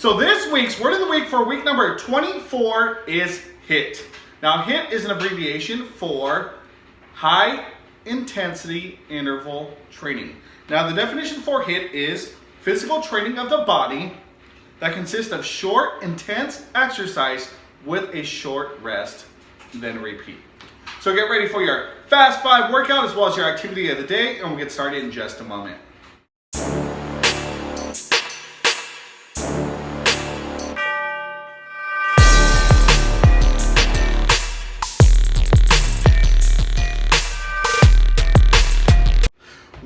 So this week's word of the week for week number 24 is HIT. Now HIT is an abbreviation for high intensity interval training. Now the definition for HIT is physical training of the body that consists of short, intense exercise with a short rest, then repeat. So get ready for your Fast 5 workout as well as your activity of the day, and we'll get started in just a moment.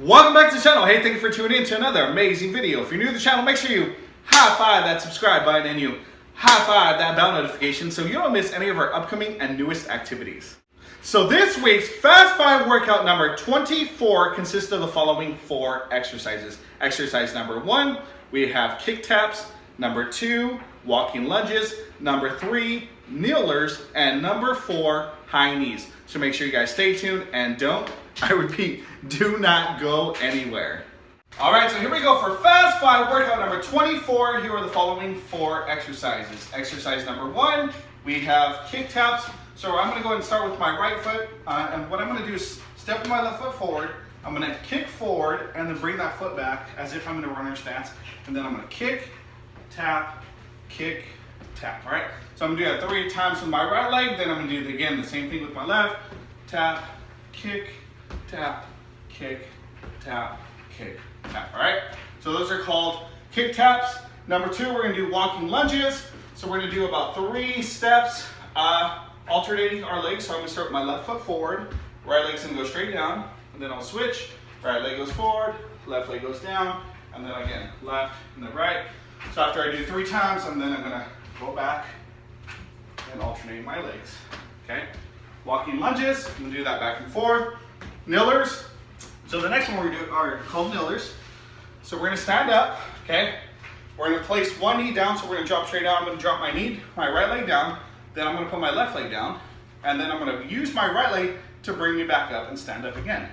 Welcome back to the channel. Hey, thank you for tuning in to another amazing video. If you're new to the channel, make sure you high five that subscribe button and you high five that bell notification so you don't miss any of our upcoming and newest activities. So this week's Fast 5 workout number 24 consists of the following 4 exercises. Exercise number 1, we have kick taps. Number 2, walking lunges. Number 3, kneelers. And number 4, high knees. So make sure you guys stay tuned and I repeat, do not go anywhere. All right, so here we go for Fast 5 workout number 24. Here are the following 4 exercises. Exercise number 1, we have kick taps. So I'm gonna go ahead and start with my right foot. And what I'm gonna do is step my left foot forward. I'm gonna kick forward and then bring that foot back as if I'm in a runner stance. And then I'm gonna kick, tap, all right? So I'm gonna do that 3 times with my right leg. Then I'm gonna do, again, the same thing with my left. Tap, kick, tap, kick, tap, kick, tap, all right? So those are called kick taps. Number 2, we're gonna do walking lunges. So we're gonna do about 3 steps, alternating our legs. So I'm gonna start with my left foot forward, right leg's gonna go straight down, and then I'll switch. Right leg goes forward, left leg goes down, and then again, left and then right. So after I do 3 times, and then I'm gonna go back and alternate my legs, okay? Walking lunges, I'm gonna do that back and forth. Kneelers, so the next one we're gonna do are called kneelers. So we're gonna stand up, okay? We're gonna place one knee down, so we're gonna drop straight down. I'm gonna drop my right leg down, then I'm gonna put my left leg down, and then I'm gonna use my right leg to bring me back up and stand up again.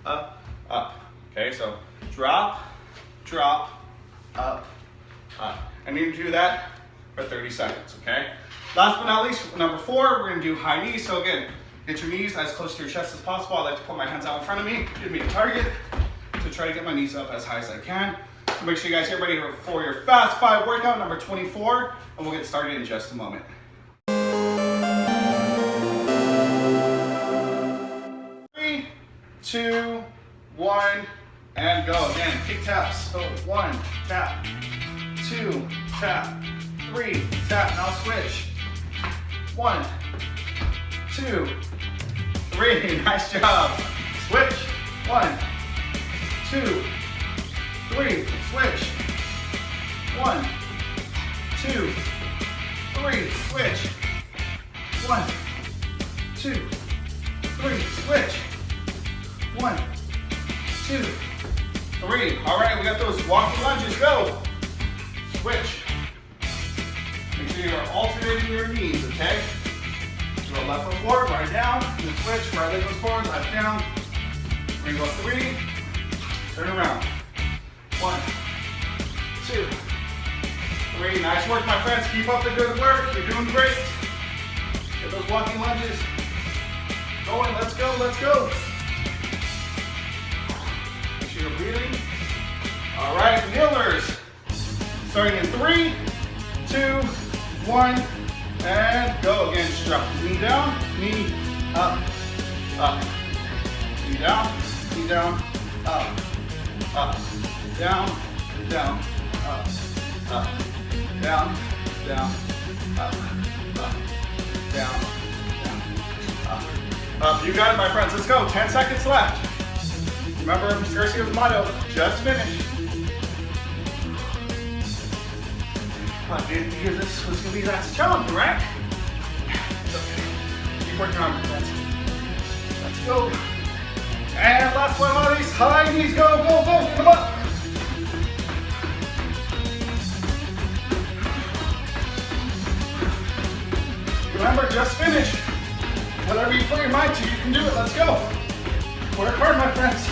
Up, up, okay? So drop, drop, up, up. And you can do that for 30 seconds, okay? Last but not least, number 4, we're gonna do high knees. So again, get your knees as close to your chest as possible. I like to put my hands out in front of me, give me a target to try to get my knees up as high as I can. So make sure you guys get ready for your Fast 5 workout number 24, and we'll get started in just a moment. 3, 2, 1, and go. Again, kick taps. So 1, tap, 2, tap, 3, tap. Now switch. 1, 2, 3, nice job. Switch, 1, 2, 3, switch. 1, 2, 3, switch. 1, 2, 3, switch. 1, 2, 3. All right, we got those walking lunges, go. Switch. Make sure you're alternating your knees, okay? So left foot forward, right down, and then switch, right leg goes forward, left down. We're gonna go 3, turn around. 1, 2, 3. Nice work, my friends. Keep up the good work. You're doing great. Get those walking lunges going. Let's go, let's go. Make sure you're breathing. All right, kneelers. Starting in 3, 2, 1. And go again, just drop the knee down, knee up, up. Knee down, up, up. Down, down, up, up. Down, down, up, up. Down, down, up, up. You got it, my friends. Let's go. 10 seconds left. Remember Garcia's motto, just finish. Because this was going to be last challenge, right? It's okay. Keep working on it, friends. Let's go. And last one on these high knees. Go, go, go. Come up. Remember, just finish. Whatever you put your mind to, you can do it. Let's go. Work hard, my friends.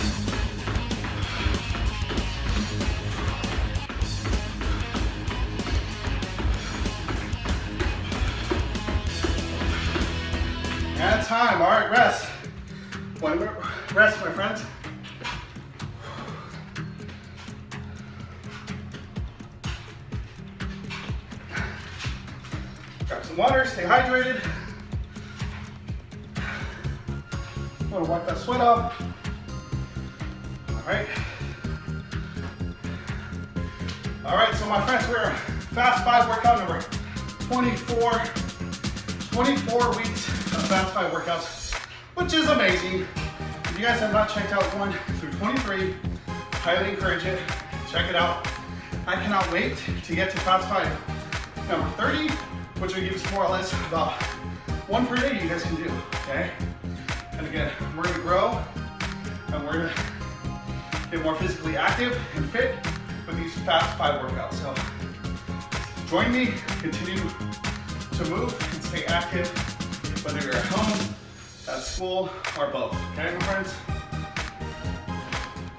time. All right, rest. 1 minute rest, my friends. Grab some water, stay hydrated. I'm gonna wipe that sweat off. All right. All right, so my friends, we're Fast 5 workout number 24 weeks of Fast 5 workouts, which is amazing. If you guys have not checked out 1 through 23, highly encourage it. Check it out. I cannot wait to get to Fast 5 number 30, which will give us more or less about 1 per day you guys can do, okay? And again, we're gonna grow and we're gonna get more physically active and fit with these Fast 5 workouts. So join me, continue to move and stay active, whether you're at home, at school, or both. Okay, my friends?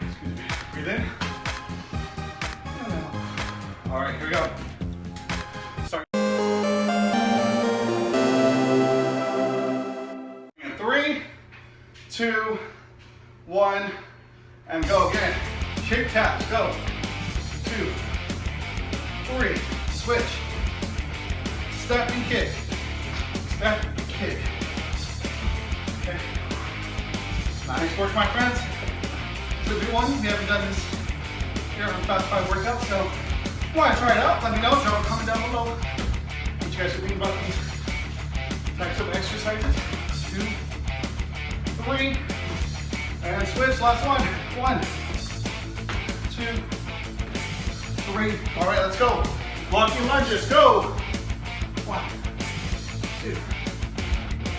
Excuse me. Breathe in. All right, here we go. Start. 3, 2, 1, and go again. Kick taps, go. 2, 3, switch. Step and kick. Step, kick. Okay. Nice work, my friends. So do one. We haven't done this here on Fast 5 workout, so if you want to try it out, let me know. Drop a comment down below what you guys are thinking about these types of exercises. 2, 3, and switch. Last one. 1, 2, 3. All right, let's go. Blocking lunges, go. 1, 2,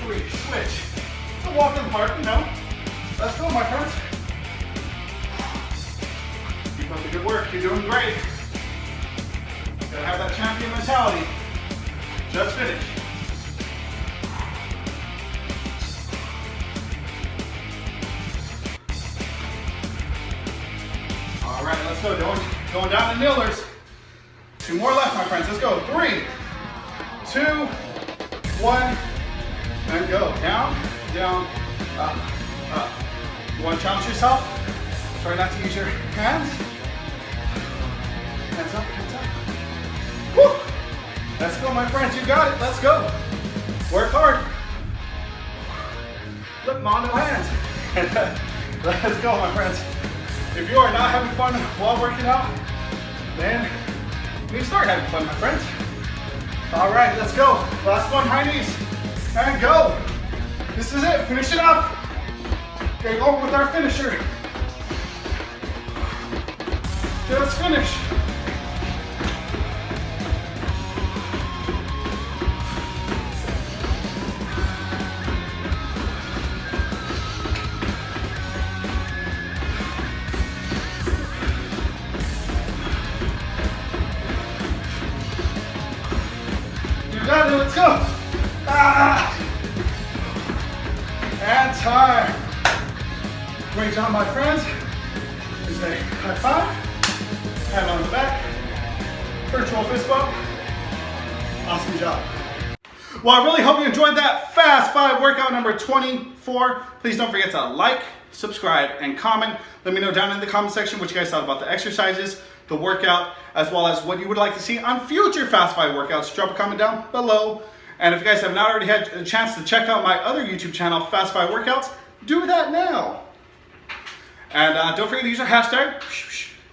3, switch. It's a walk in the park, you know. Let's go, my friends. Keep up the good work, you're doing great. Gotta have that champion mentality. Just finished. All right, let's go. Going down to millers. 2 more left, my friends. Let's go. 3, 2, 1, and go. Down, down, up, up. You want to challenge yourself? Try not to use your hands. Hands up, hands up. Woo! Let's go, my friends. You got it. Let's go. Work hard. Look, mom, no hands. Let's go, my friends. If you are not having fun while working out, then you start having fun, my friends. All right, let's go. Last one, high knees, and go. This is it, finish it up. Okay, go with our finisher. Just finish. Got it, let's go. And time. Great job, my friends. We say high five, hand on the back, virtual fist bump. Awesome job. Well, I really hope you enjoyed that Fast 5 workout number 24. Please don't forget to like, subscribe, and comment. Let me know down in the comment section what you guys thought about the exercises, the workout, as well as what you would like to see on future Fast 5 workouts. Drop a comment down below. And if you guys have not already had a chance to check out my other YouTube channel, Fast 5 Workouts, do that now. And don't forget to use our hashtag,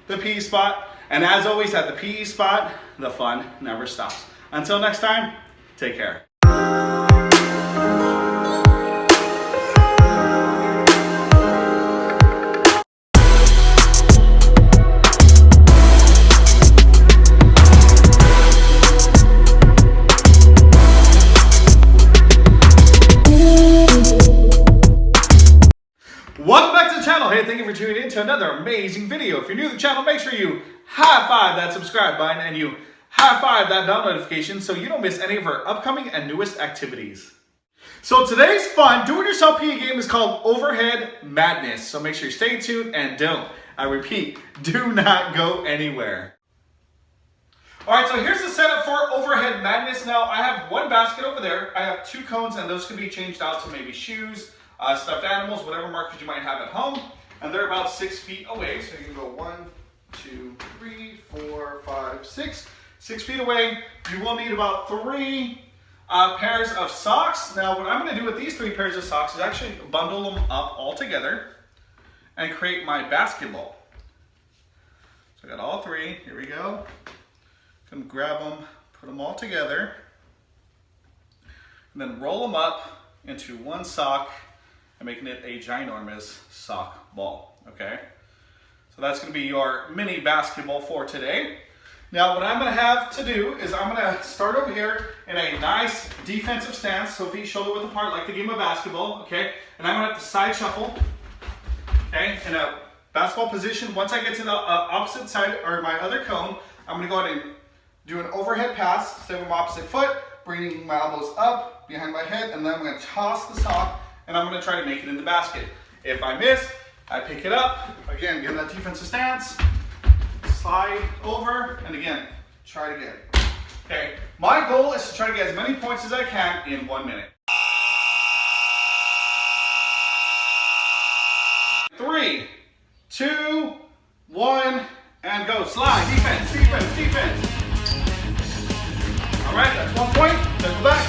ThePESpot. And as always, at the PE Spot, the fun never stops. Until next time, take care. Welcome back to the channel. Hey, thank you for tuning in to another amazing video. If you're new to the channel, make sure you high five that subscribe button and you high five that bell notification so you don't miss any of our upcoming and newest activities. So today's fun do-it-yourself PE game is called Overhead Madness. So make sure you stay tuned and don't, I repeat, do not go anywhere. All right, so here's the setup for for overhead madness. Now I have one basket over there. I have 2 cones, and those can be changed out to maybe shoes, stuffed animals, whatever markers you might have at home. And they're about 6 feet away. So you can go 1, 2, 3, 4, 5, 6. 6 feet away. You will need about 3 pairs of socks. Now what I'm going to do with these 3 pairs of socks is actually bundle them up all together and create my basketball. So I got all 3. Here we go. Can grab them, put them all together, and then roll them up into one sock and making it a ginormous sock ball, okay? So that's gonna be your mini basketball for today. Now what I'm gonna have to do is I'm gonna start over here in a nice defensive stance, so feet shoulder width apart like the game of basketball, okay? And I'm gonna have to side shuffle, okay? In a basketball position. Once I get to the opposite side, or my other cone, I'm gonna go ahead and do an overhead pass, step with my opposite foot, bringing my elbows up behind my head, and then I'm going to toss the sock, and I'm going to try to make it in the basket. If I miss, I pick it up, again, get in that defensive stance, slide over, and again, try it again. Okay, my goal is to try to get as many points as I can in 1 minute. 3, 2, 1, and go. Slide, defense, defense, defense. All right, that's 1 point. Then go back.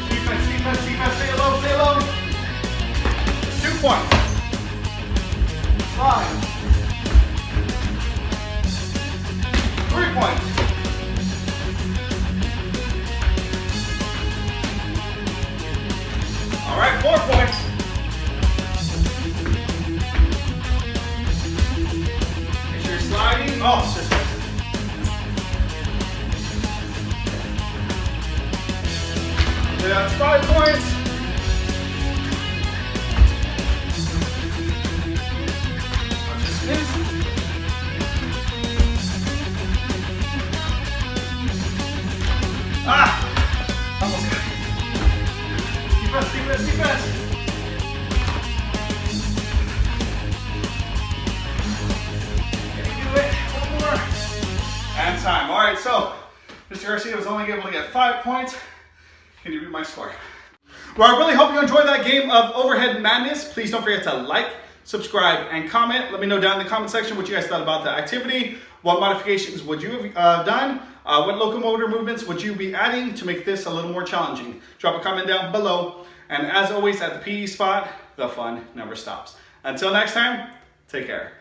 Defense, defense, defense. Stay low, stay low. That's 2 points. Slide. 3 points. All right, 4 points. Make sure you're sliding. Oh, just that's 5 points. Almost got it. Defense, defense, defense. Can you do it? 1 more. And time. All right, so Mr. Garcia was only able to get 5 points. Can you read my score? Well, I really hope you enjoyed that game of overhead madness. Please don't forget to like, subscribe, and comment. Let me know down in the comment section what you guys thought about the activity. What modifications would you have done? What locomotor movements would you be adding to make this a little more challenging? Drop a comment down below. And as always, at the PE spot, the fun never stops. Until next time, take care.